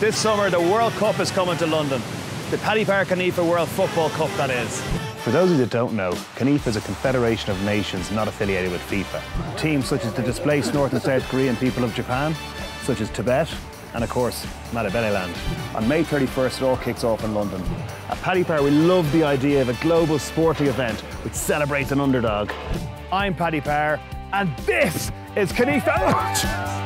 This summer, the World Cup is coming to London. The Paddy Power CONIFA World Football Cup, that is. For those of you that don't know, CONIFA is a confederation of nations not affiliated with FIFA. Teams such as the displaced North and South Korean people of Japan, such as Tibet, and of course, Matabeleland. On May 31st, it all kicks off in London. At Paddy Power, we love the idea of a global sporting event which celebrates an underdog. I'm Paddy Power, and this is CONIFA.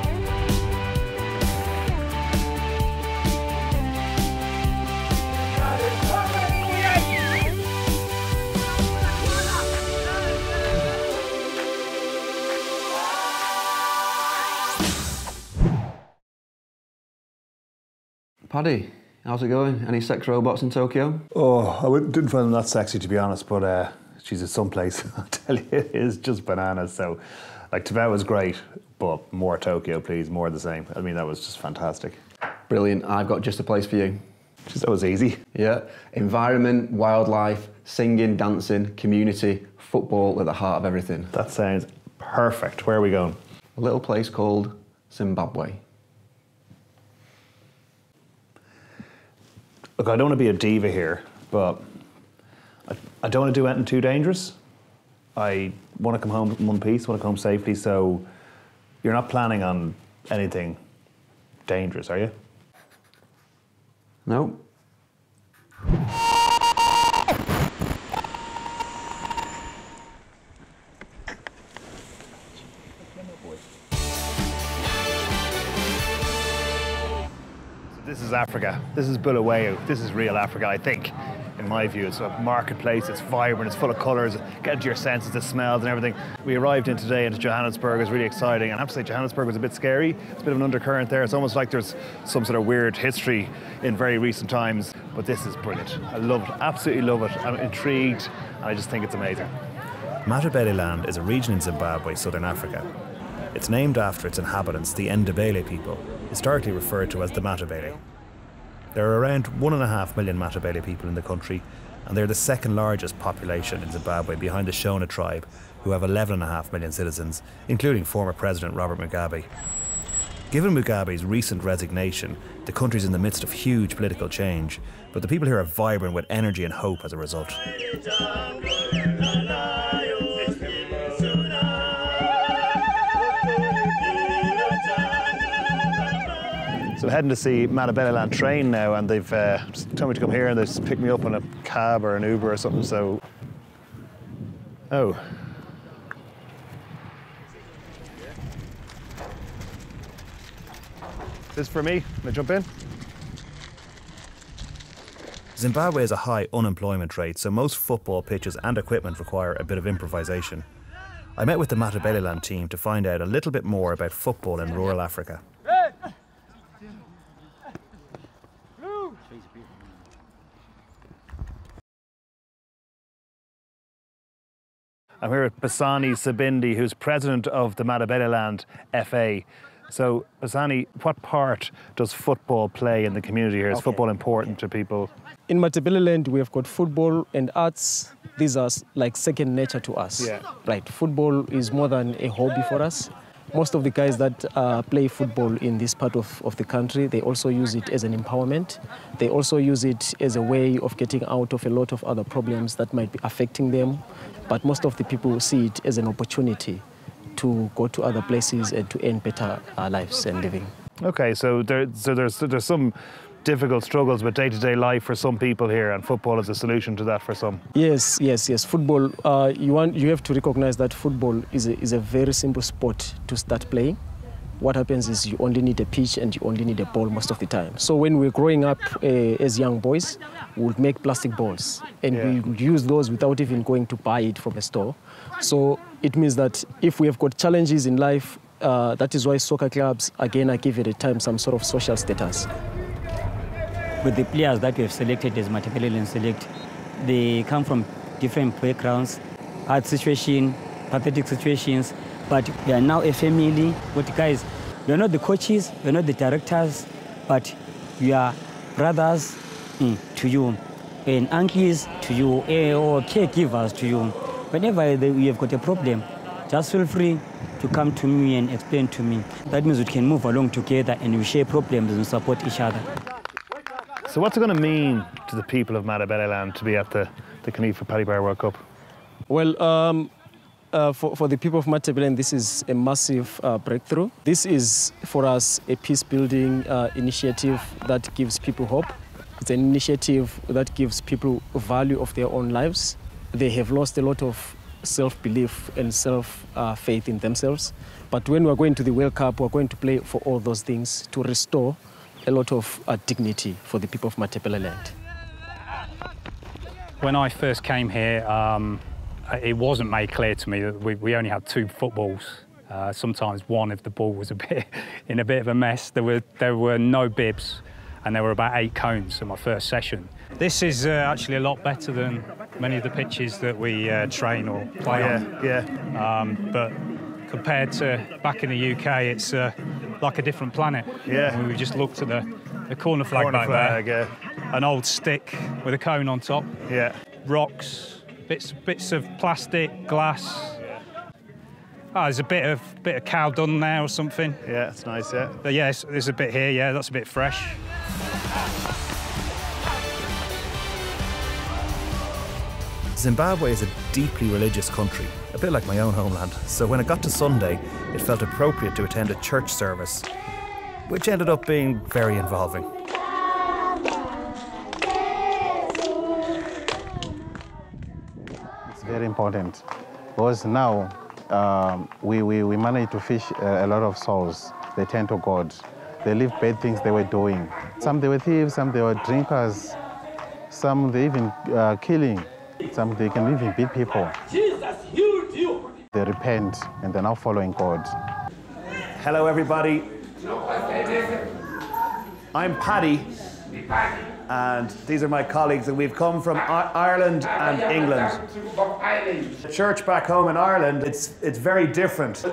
Paddy, how's it going? Any sex robots in Tokyo? Oh, I didn't find them that sexy, to be honest, but she's at some place. I'll tell you, it is just bananas. So, like, Tibet was great, but more Tokyo, please, more of the same. I mean, that was just fantastic. Brilliant. I've got just a place for you. Just, that was easy. Yeah. Environment, wildlife, singing, dancing, community, football at the heart of everything. That sounds perfect. Where are we going? A little place called Zimbabwe. Look, I don't want to be a diva here, but I don't want to do anything too dangerous. I want to come home in one piece, want to come home safely, so you're not planning on anything dangerous, are you? No. This is Africa. This is Bulawayo. This is real Africa, I think. In my view, it's a marketplace, it's vibrant, it's full of colours, get into your senses, the smells and everything. We arrived in today into Johannesburg. It was really exciting. And I have to say, Johannesburg was a bit scary. It's a bit of an undercurrent there. It's almost like there's some sort of weird history in very recent times. But this is brilliant. I love it, absolutely love it. I'm intrigued, and I just think it's amazing. Matabeleland is a region in Zimbabwe, southern Africa. It's named after its inhabitants, the Ndebele people, historically referred to as the Matabele. There are around 1.5 million Matabele people in the country, and they're the second largest population in Zimbabwe behind the Shona tribe, who have 11.5 million citizens, including former President Robert Mugabe. Given Mugabe's recent resignation, the country's in the midst of huge political change, but the people here are vibrant with energy and hope as a result. So I'm heading to see Matabeleland train now, and they've told me to come here, and they just picked me up on a cab or an Uber or something, so... Oh. This is for me. Can I jump in? Zimbabwe has a high unemployment rate, so most football pitches and equipment require a bit of improvisation. I met with the Matabeleland team to find out a little bit more about football in rural Africa. I'm here with Basani Sabindi, who's president of the Matabeleland FA. So, Basani, what part does football play in the community here? Is football important to people? In Matabeleland, we have got football and arts. These are like second nature to us. Yeah. Right, football is more than a hobby for us. Most of the guys that play football in this part of the country, they also use it as an empowerment. They also use it as a way of getting out of a lot of other problems that might be affecting them. But most of the people see it as an opportunity to go to other places and to earn better lives and living. Okay, so there's some difficult struggles with day-to-day life for some people here, and football is a solution to that for some. Yes. Football, you have to recognize that football is a very simple sport to start playing. What happens is you only need a pitch and you only need a ball most of the time. So when we're growing up as young boys, we would make plastic balls, and we would use those without even going to buy it from a store. So it means that if we have got challenges in life, that is why soccer clubs, again, are given at times some sort of social status. With the players that we have selected as Matabeleland Select, they come from different backgrounds, hard situation, pathetic situations, but we are now a family. But guys, we are not the coaches, we are not the directors, but we are brothers to you, and uncles to you, or caregivers to you. Whenever we have got a problem, just feel free to come to me and explain to me. That means we can move along together and we share problems and support each other. So what's it going to mean to the people of Matabeleland to be at the CONIFA Paddy Bar World Cup? Well, for the people of Matabeleland, this is a massive breakthrough. This is, for us, a peace-building initiative that gives people hope. It's an initiative that gives people value of their own lives. They have lost a lot of self-belief and self-faith in themselves. But when we're going to the World Cup, we're going to play for all those things to restore a lot of dignity for the people of Matabeleland. When I first came here, it wasn't made clear to me that we only had 2 footballs. Sometimes one if the ball was in a bit of a mess. There were no bibs, and there were about 8 cones in my first session. This is actually a lot better than many of the pitches that we train or play on. Yeah. But compared to back in the UK, it's like a different planet. Yeah. We just looked at the corner flag back there. Yeah. An old stick with a cone on top. Yeah. Rocks, bits of plastic, glass. Oh, there's a bit of cow dung there or something. Yeah, it's nice, yeah. But yeah, there's a bit here, yeah, that's a bit fresh. Zimbabwe is a deeply religious country, a bit like my own homeland, so when it got to Sunday, it felt appropriate to attend a church service, which ended up being very involving. It's very important because now we manage to fish a lot of souls. They turn to God. They leave bad things they were doing. Some they were thieves, some they were drinkers, some they even killing. Some they can even beat people. Jesus healed you. They repent and they're now following God. Hello, everybody. I'm Paddy, and these are my colleagues, and we've come from Ireland and England. Church back home in Ireland, it's very different.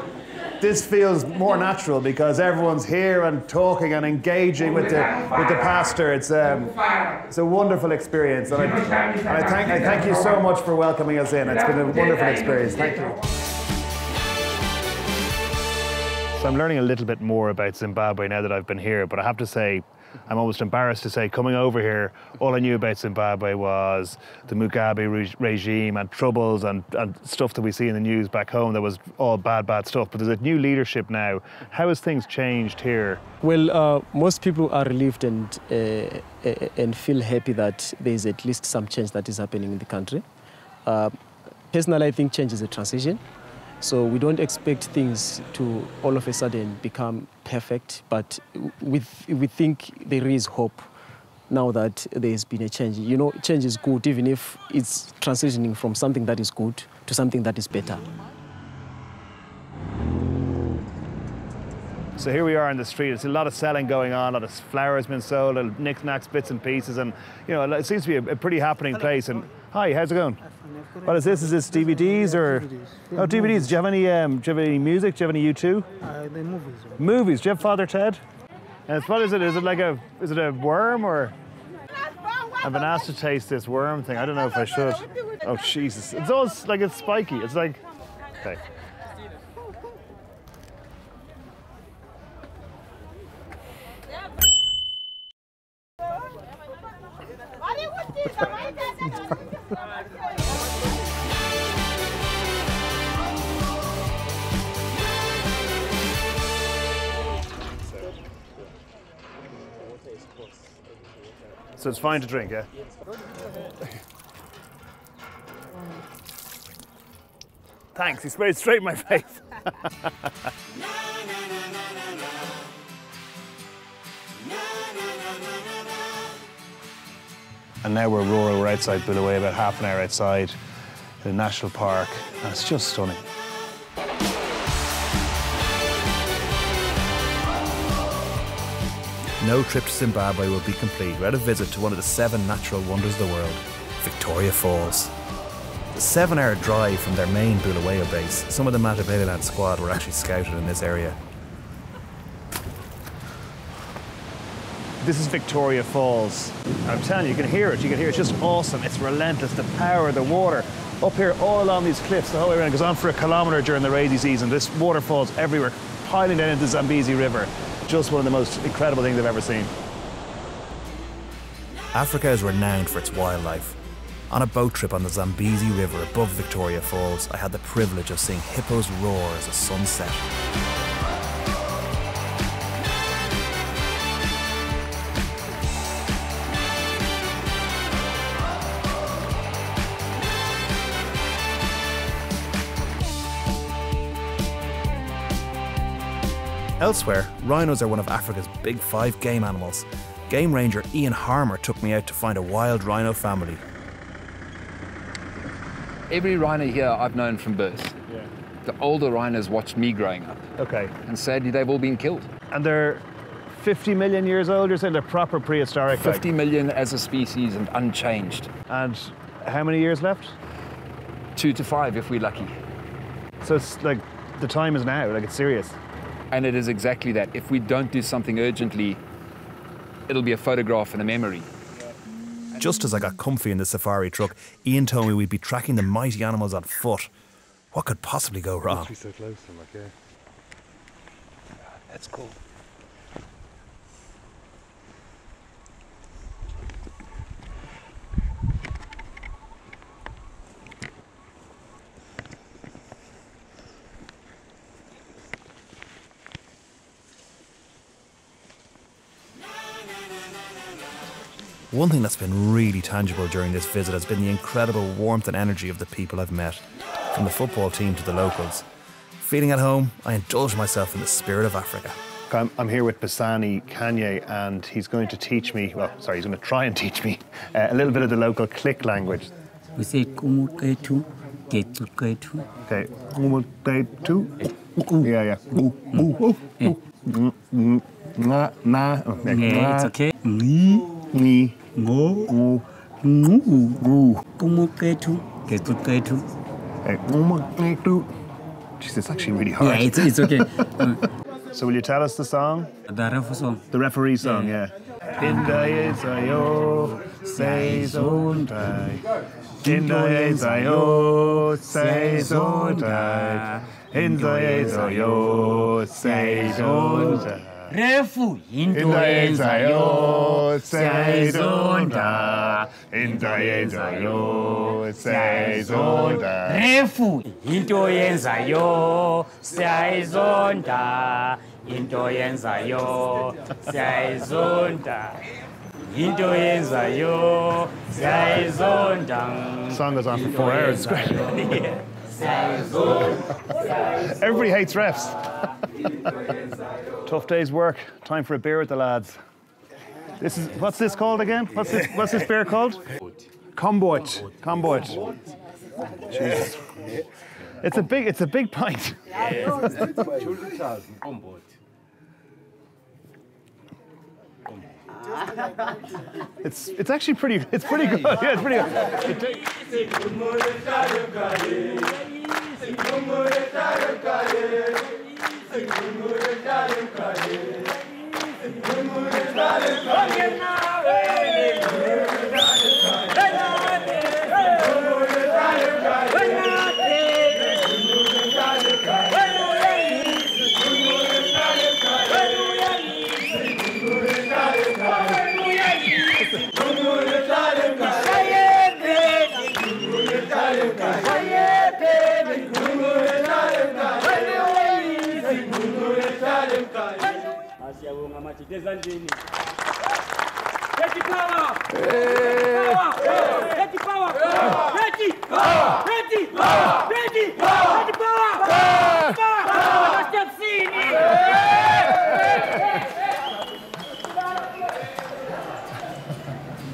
This feels more natural because everyone's here and talking and engaging with the pastor. It's a wonderful experience, and I thank you so much for welcoming us in. It's been a wonderful experience. Thank you. So I'm learning a little bit more about Zimbabwe now that I've been here, but I have to say, I'm almost embarrassed to say, coming over here, all I knew about Zimbabwe was the Mugabe regime and troubles and stuff that we see in the news back home that was all bad stuff. But there's a new leadership now. How has things changed here? Well, most people are relieved and feel happy that there's at least some change that is happening in the country. Personally, I think change is a transition. So we don't expect things to all of a sudden become perfect, but we think there is hope now that there's been a change. You know, change is good, even if it's transitioning from something that is good to something that is better. So here we are in the street. There's a lot of selling going on, a lot of flowers being sold, knickknacks, bits and pieces, and you know, it seems to be a pretty happening place. And hi, how's it going? What is this? Is this DVDs or? DVDs. Yeah, oh, DVDs. Do you have any music? Do you have any U2? The movies. Movies. Do you have Father Ted? And what is it? Is it a worm or? I've been asked to taste this worm thing. I don't know if I should. Oh Jesus! It's all like it's spiky. It's like, okay. So it's fine to drink, yeah? Thanks, he sprayed straight in my face. And now we're rural, we're outside Bulawayo, about half an hour outside in a national park, and it's just stunning. No trip to Zimbabwe will be complete without a visit to one of the 7 natural wonders of the world, Victoria Falls. The 7-hour drive from their main Bulawayo base, some of the Matabeleland squad were actually scouted in this area. This is Victoria Falls. I'm telling you, you can hear it. You can hear it. It's just awesome. It's relentless. The power, the water. Up here, all along these cliffs, the whole way around. It goes on for a kilometre during the rainy season. This waterfalls everywhere, piling down into the Zambezi River. Just one of the most incredible things I've ever seen. Africa is renowned for its wildlife. On a boat trip on the Zambezi River above Victoria Falls, I had the privilege of seeing hippos roar as the sun set. Elsewhere, rhinos are one of Africa's big 5 game animals. Game ranger Ian Harmer took me out to find a wild rhino family. Every rhino here I've known from birth. Yeah. The older rhinos watched me growing up. Okay. And sadly, they've all been killed. And they're 50 million years old, you're saying? They're proper prehistoric? 50 million as a species and unchanged. And how many years left? 2 to 5 if we're lucky. So it's like, the time is now, like it's serious. And it is exactly that. If we don't do something urgently, it'll be a photograph and a memory. Just as I got comfy in the safari truck, Ian told me we'd be tracking the mighty animals on foot. What could possibly go wrong? So close, I'm like, yeah. That's cool. One thing that's been really tangible during this visit has been the incredible warmth and energy of the people I've met, from the football team to the locals. Feeling at home, I indulge myself in the spirit of Africa. I'm here with Basani Kanye, and he's going to teach me, well, sorry, he's going to try and teach me a little bit of the local click language. We say kumuketu, ketuketu. Okay, kumuketu. Yeah. Yeah, it's okay. Ni. Go. Kumuketu, ketuketu. Jeez, it's actually really hard. Yeah, it's okay. So will you tell us the song? The referee song. The referee song, yeah. Inda Zayo, say Zondai. Inda Zayo, say Zondai. Inda Zayo, say Zondai. Refu, into Zayo, say Zonda. Inda Zayo, say Zonda. Refu, into Zayo, say Zonda. Into Zayo, say Zonda. Into Zayo, say Zonda. The song goes on for 4 hours. It's great. Everybody hates refs. Tough day's work. Time for a beer with the lads. This is, what's this called again? What's this beer called? Comboit. Jesus. It's a big pint. It's actually pretty good. Yeah, it's pretty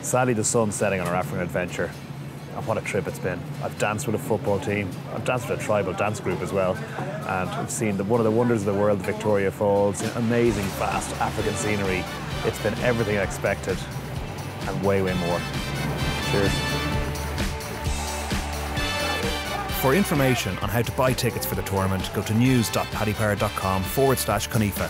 Sadly, the sun's setting on our African adventure. And what a trip it's been. I've danced with a football team. I've danced with a tribal dance group as well. And I've seen one of the wonders of the world, the Victoria Falls, amazing, vast African scenery. It's been everything I expected and way, way more. Cheers. For information on how to buy tickets for the tournament, go to news.paddypower.com/CONIFA.